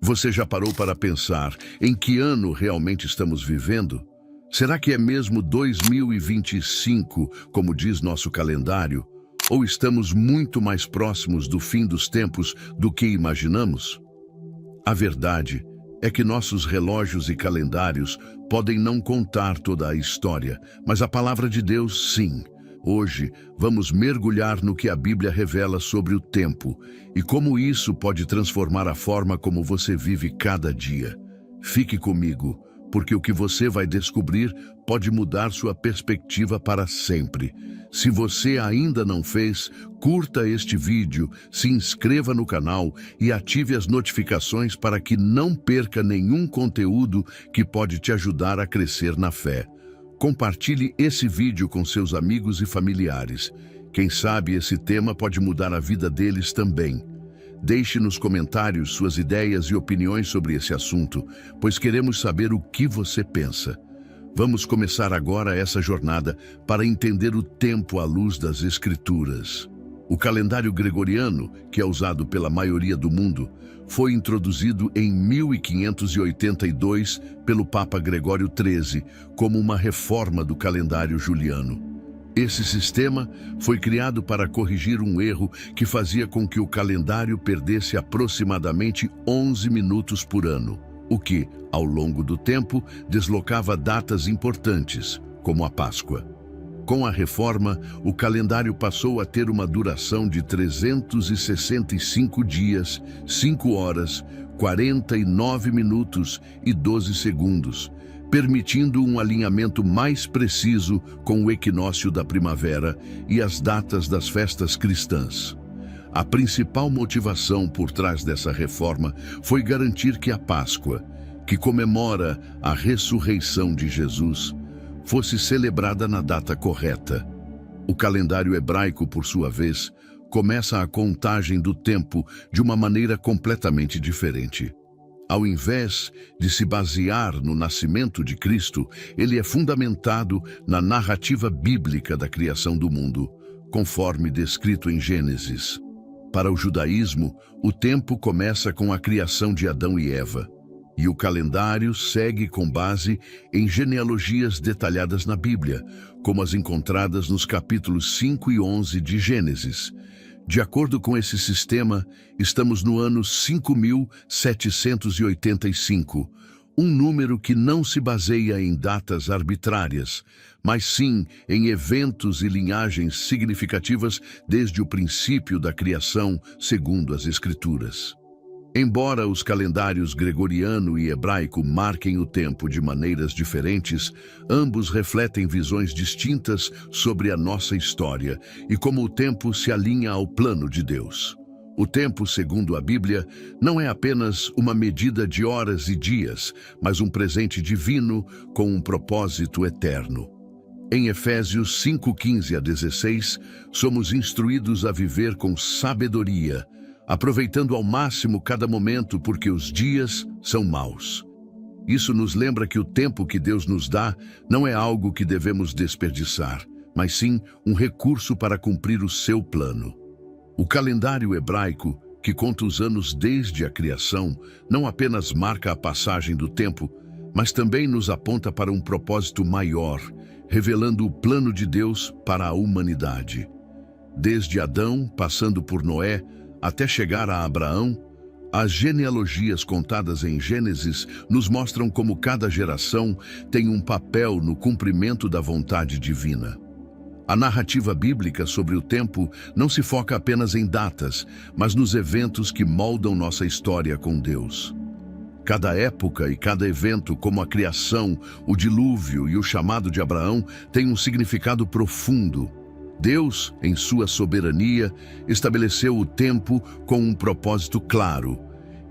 Você já parou para pensar em que ano realmente estamos vivendo? Será que é mesmo 2025, como diz nosso calendário? Ou estamos muito mais próximos do fim dos tempos do que imaginamos? A verdade é que nossos relógios e calendários podem não contar toda a história, mas a palavra de Deus, sim. Hoje, vamos mergulhar no que a Bíblia revela sobre o tempo e como isso pode transformar a forma como você vive cada dia. Fique comigo, porque o que você vai descobrir pode mudar sua perspectiva para sempre. Se você ainda não fez, curta este vídeo, se inscreva no canal e ative as notificações para que não perca nenhum conteúdo que pode te ajudar a crescer na fé. Compartilhe esse vídeo com seus amigos e familiares. Quem sabe esse tema pode mudar a vida deles também. Deixe nos comentários suas ideias e opiniões sobre esse assunto, pois queremos saber o que você pensa. Vamos começar agora essa jornada para entender o tempo à luz das Escrituras. O calendário gregoriano, que é usado pela maioria do mundo, foi introduzido em 1582 pelo Papa Gregório XIII como uma reforma do calendário juliano. Esse sistema foi criado para corrigir um erro que fazia com que o calendário perdesse aproximadamente 11 minutos por ano, o que, ao longo do tempo, deslocava datas importantes, como a Páscoa. Com a reforma, o calendário passou a ter uma duração de 365 dias, 5 horas, 49 minutos e 12 segundos, permitindo um alinhamento mais preciso com o equinócio da primavera e as datas das festas cristãs. A principal motivação por trás dessa reforma foi garantir que a Páscoa, que comemora a ressurreição de Jesus, fosse celebrada na data correta. O calendário hebraico, por sua vez, começa a contagem do tempo de uma maneira completamente diferente. Ao invés de se basear no nascimento de Cristo, ele é fundamentado na narrativa bíblica da criação do mundo, conforme descrito em Gênesis. Para o judaísmo, o tempo começa com a criação de Adão e Eva, e o calendário segue com base em genealogias detalhadas na Bíblia, como as encontradas nos capítulos 5 e 11 de Gênesis. De acordo com esse sistema, estamos no ano 5785, um número que não se baseia em datas arbitrárias, mas sim em eventos e linhagens significativas desde o princípio da criação, segundo as Escrituras. Embora os calendários gregoriano e hebraico marquem o tempo de maneiras diferentes, ambos refletem visões distintas sobre a nossa história e como o tempo se alinha ao plano de Deus. O tempo, segundo a Bíblia, não é apenas uma medida de horas e dias, mas um presente divino com um propósito eterno. Em Efésios 5:15 a 16, somos instruídos a viver com sabedoria, aproveitando ao máximo cada momento porque os dias são maus. Isso nos lembra que o tempo que Deus nos dá não é algo que devemos desperdiçar, mas sim um recurso para cumprir o seu plano. O calendário hebraico, que conta os anos desde a criação, não apenas marca a passagem do tempo, mas também nos aponta para um propósito maior, revelando o plano de Deus para a humanidade. Desde Adão, passando por Noé, até chegar a Abraão, as genealogias contadas em Gênesis nos mostram como cada geração tem um papel no cumprimento da vontade divina. A narrativa bíblica sobre o tempo não se foca apenas em datas, mas nos eventos que moldam nossa história com Deus. Cada época e cada evento, como a criação, o dilúvio e o chamado de Abraão, tem um significado profundo. Deus, em sua soberania, estabeleceu o tempo com um propósito claro,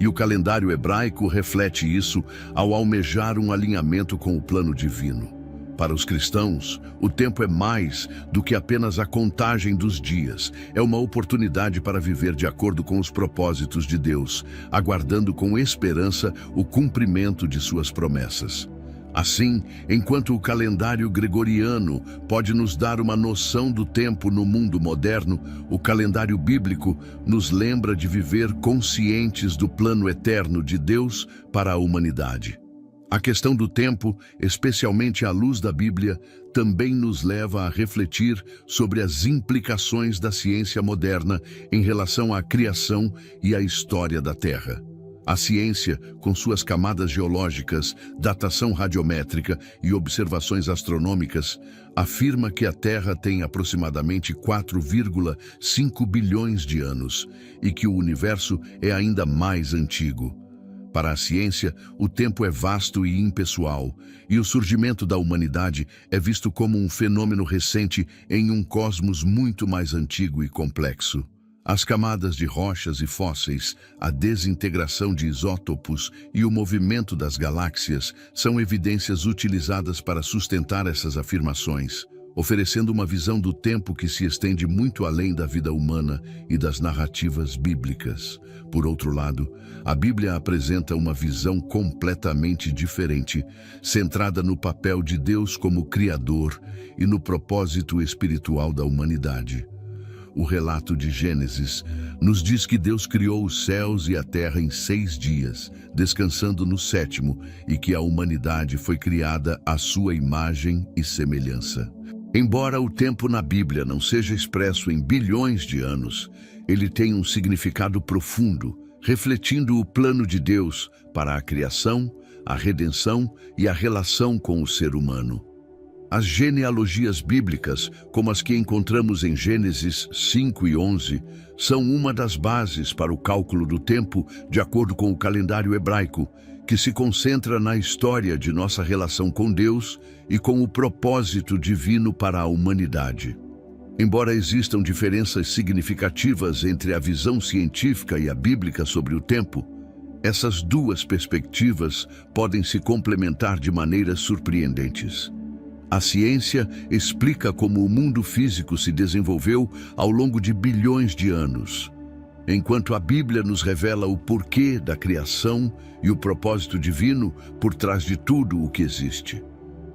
e o calendário hebraico reflete isso ao almejar um alinhamento com o plano divino. Para os cristãos, o tempo é mais do que apenas a contagem dos dias. É uma oportunidade para viver de acordo com os propósitos de Deus, aguardando com esperança o cumprimento de suas promessas. Assim, enquanto o calendário gregoriano pode nos dar uma noção do tempo no mundo moderno, o calendário bíblico nos lembra de viver conscientes do plano eterno de Deus para a humanidade. A questão do tempo, especialmente à luz da Bíblia, também nos leva a refletir sobre as implicações da ciência moderna em relação à criação e à história da Terra. A ciência, com suas camadas geológicas, datação radiométrica e observações astronômicas, afirma que a Terra tem aproximadamente 4,5 bilhões de anos e que o universo é ainda mais antigo. Para a ciência, o tempo é vasto e impessoal, e o surgimento da humanidade é visto como um fenômeno recente em um cosmos muito mais antigo e complexo. As camadas de rochas e fósseis, a desintegração de isótopos e o movimento das galáxias são evidências utilizadas para sustentar essas afirmações, oferecendo uma visão do tempo que se estende muito além da vida humana e das narrativas bíblicas. Por outro lado, a Bíblia apresenta uma visão completamente diferente, centrada no papel de Deus como Criador e no propósito espiritual da humanidade. O relato de Gênesis nos diz que Deus criou os céus e a terra em 6 dias, descansando no 7º, e que a humanidade foi criada à sua imagem e semelhança. Embora o tempo na Bíblia não seja expresso em bilhões de anos, ele tem um significado profundo, refletindo o plano de Deus para a criação, a redenção e a relação com o ser humano. As genealogias bíblicas, como as que encontramos em Gênesis 5 e 11, são uma das bases para o cálculo do tempo de acordo com o calendário hebraico, que se concentra na história de nossa relação com Deus e com o propósito divino para a humanidade. Embora existam diferenças significativas entre a visão científica e a bíblica sobre o tempo, essas duas perspectivas podem se complementar de maneiras surpreendentes. A ciência explica como o mundo físico se desenvolveu ao longo de bilhões de anos, enquanto a Bíblia nos revela o porquê da criação e o propósito divino por trás de tudo o que existe.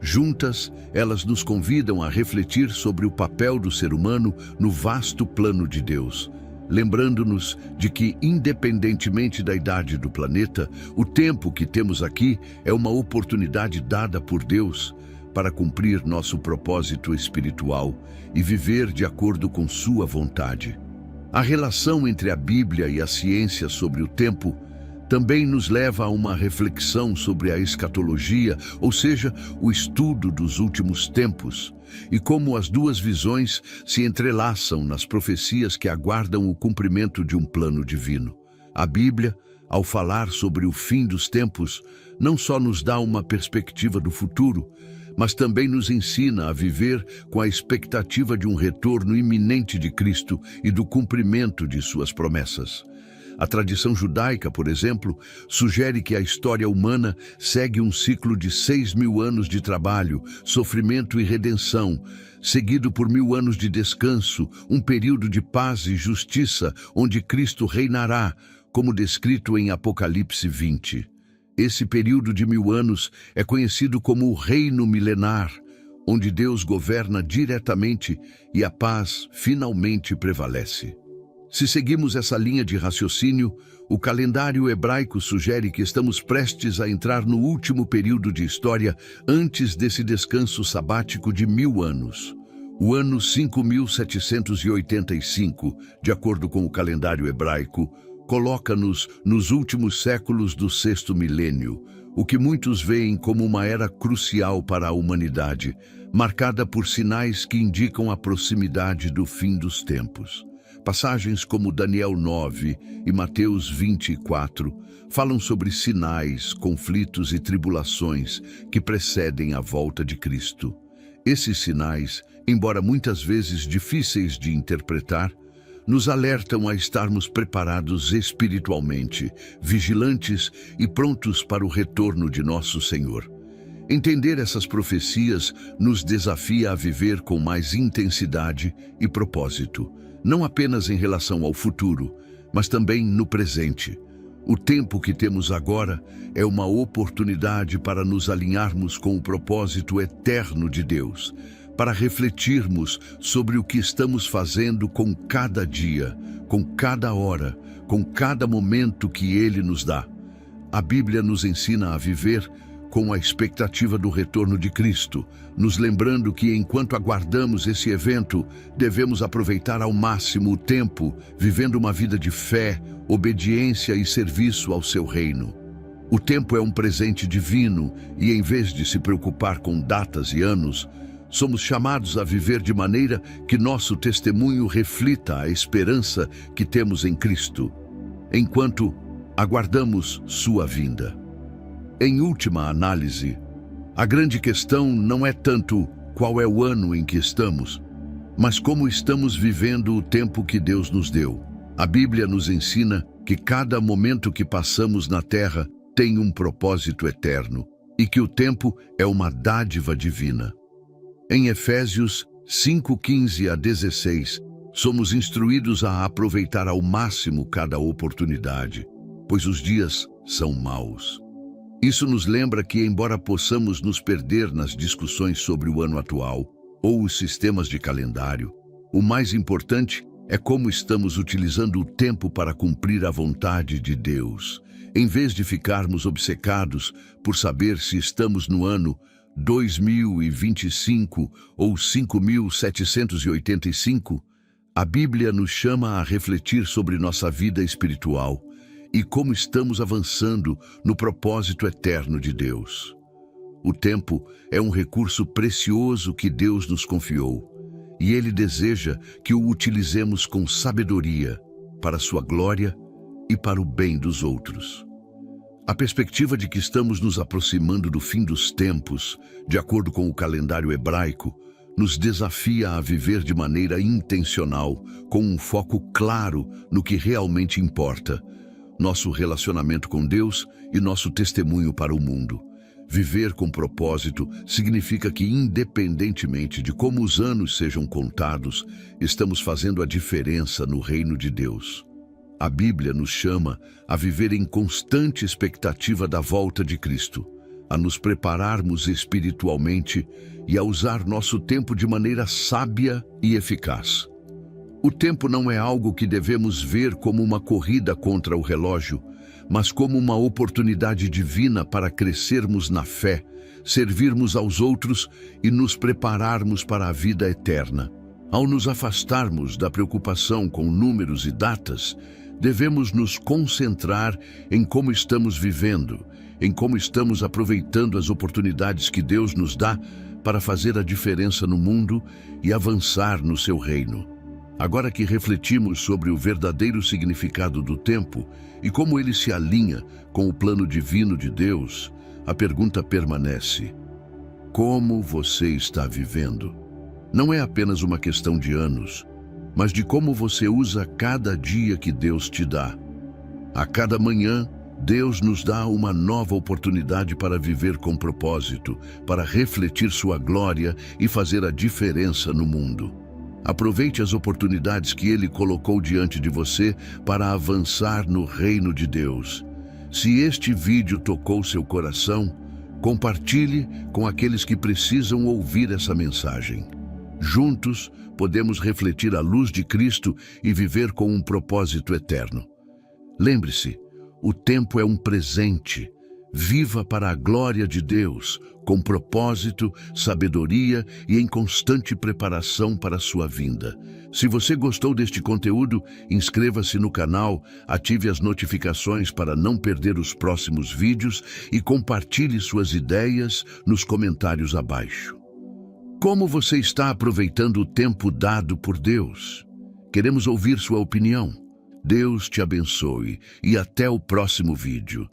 Juntas, elas nos convidam a refletir sobre o papel do ser humano no vasto plano de Deus, lembrando-nos de que, independentemente da idade do planeta, o tempo que temos aqui é uma oportunidade dada por Deus para cumprir nosso propósito espiritual e viver de acordo com sua vontade. A relação entre a Bíblia e a ciência sobre o tempo também nos leva a uma reflexão sobre a escatologia, ou seja, o estudo dos últimos tempos, e como as duas visões se entrelaçam nas profecias que aguardam o cumprimento de um plano divino. A Bíblia, ao falar sobre o fim dos tempos, não só nos dá uma perspectiva do futuro, mas também nos ensina a viver com a expectativa de um retorno iminente de Cristo e do cumprimento de suas promessas. A tradição judaica, por exemplo, sugere que a história humana segue um ciclo de 6.000 anos de trabalho, sofrimento e redenção, seguido por 1.000 anos de descanso, um período de paz e justiça, onde Cristo reinará, como descrito em Apocalipse 20. Esse período de 1.000 anos é conhecido como o Reino Milenar, onde Deus governa diretamente e a paz finalmente prevalece. Se seguimos essa linha de raciocínio, o calendário hebraico sugere que estamos prestes a entrar no último período de história antes desse descanso sabático de 1.000 anos. O ano 5.785, de acordo com o calendário hebraico, coloca-nos nos últimos séculos do 6º milênio, o que muitos veem como uma era crucial para a humanidade, marcada por sinais que indicam a proximidade do fim dos tempos. Passagens como Daniel 9 e Mateus 24 falam sobre sinais, conflitos e tribulações que precedem a volta de Cristo. Esses sinais, embora muitas vezes difíceis de interpretar, nos alertam a estarmos preparados espiritualmente, vigilantes e prontos para o retorno de nosso Senhor. Entender essas profecias nos desafia a viver com mais intensidade e propósito, não apenas em relação ao futuro, mas também no presente. O tempo que temos agora é uma oportunidade para nos alinharmos com o propósito eterno de Deus, para refletirmos sobre o que estamos fazendo com cada dia, com cada hora, com cada momento que Ele nos dá. A Bíblia nos ensina a viver com a expectativa do retorno de Cristo, nos lembrando que enquanto aguardamos esse evento, devemos aproveitar ao máximo o tempo, vivendo uma vida de fé, obediência e serviço ao seu reino. O tempo é um presente divino e, em vez de se preocupar com datas e anos, somos chamados a viver de maneira que nosso testemunho reflita a esperança que temos em Cristo, enquanto aguardamos sua vinda. Em última análise, a grande questão não é tanto qual é o ano em que estamos, mas como estamos vivendo o tempo que Deus nos deu. A Bíblia nos ensina que cada momento que passamos na Terra tem um propósito eterno e que o tempo é uma dádiva divina. Em Efésios 5:15-16, somos instruídos a aproveitar ao máximo cada oportunidade, pois os dias são maus. Isso nos lembra que, embora possamos nos perder nas discussões sobre o ano atual ou os sistemas de calendário, o mais importante é como estamos utilizando o tempo para cumprir a vontade de Deus. Em vez de ficarmos obcecados por saber se estamos no ano 2025 ou 5785, a Bíblia nos chama a refletir sobre nossa vida espiritual e como estamos avançando no propósito eterno de Deus. O tempo é um recurso precioso que Deus nos confiou, e Ele deseja que o utilizemos com sabedoria para a sua glória e para o bem dos outros. A perspectiva de que estamos nos aproximando do fim dos tempos, de acordo com o calendário hebraico, nos desafia a viver de maneira intencional, com um foco claro no que realmente importa, nosso relacionamento com Deus e nosso testemunho para o mundo. Viver com propósito significa que, independentemente de como os anos sejam contados, estamos fazendo a diferença no reino de Deus. A Bíblia nos chama a viver em constante expectativa da volta de Cristo, a nos prepararmos espiritualmente e a usar nosso tempo de maneira sábia e eficaz. O tempo não é algo que devemos ver como uma corrida contra o relógio, mas como uma oportunidade divina para crescermos na fé, servirmos aos outros e nos prepararmos para a vida eterna. Ao nos afastarmos da preocupação com números e datas, devemos nos concentrar em como estamos vivendo, em como estamos aproveitando as oportunidades que Deus nos dá para fazer a diferença no mundo e avançar no seu reino. Agora que refletimos sobre o verdadeiro significado do tempo e como ele se alinha com o plano divino de Deus, a pergunta permanece: como você está vivendo? Não é apenas uma questão de anos, mas de como você usa cada dia que Deus te dá. A cada manhã, Deus nos dá uma nova oportunidade para viver com propósito, para refletir sua glória e fazer a diferença no mundo. Aproveite as oportunidades que Ele colocou diante de você para avançar no reino de Deus. Se este vídeo tocou seu coração, compartilhe com aqueles que precisam ouvir essa mensagem. Juntos, podemos refletir a luz de Cristo e viver com um propósito eterno. Lembre-se, o tempo é um presente. Viva para a glória de Deus, com propósito, sabedoria e em constante preparação para a sua vinda. Se você gostou deste conteúdo, inscreva-se no canal, ative as notificações para não perder os próximos vídeos e compartilhe suas ideias nos comentários abaixo. Como você está aproveitando o tempo dado por Deus? Queremos ouvir sua opinião. Deus te abençoe e até o próximo vídeo.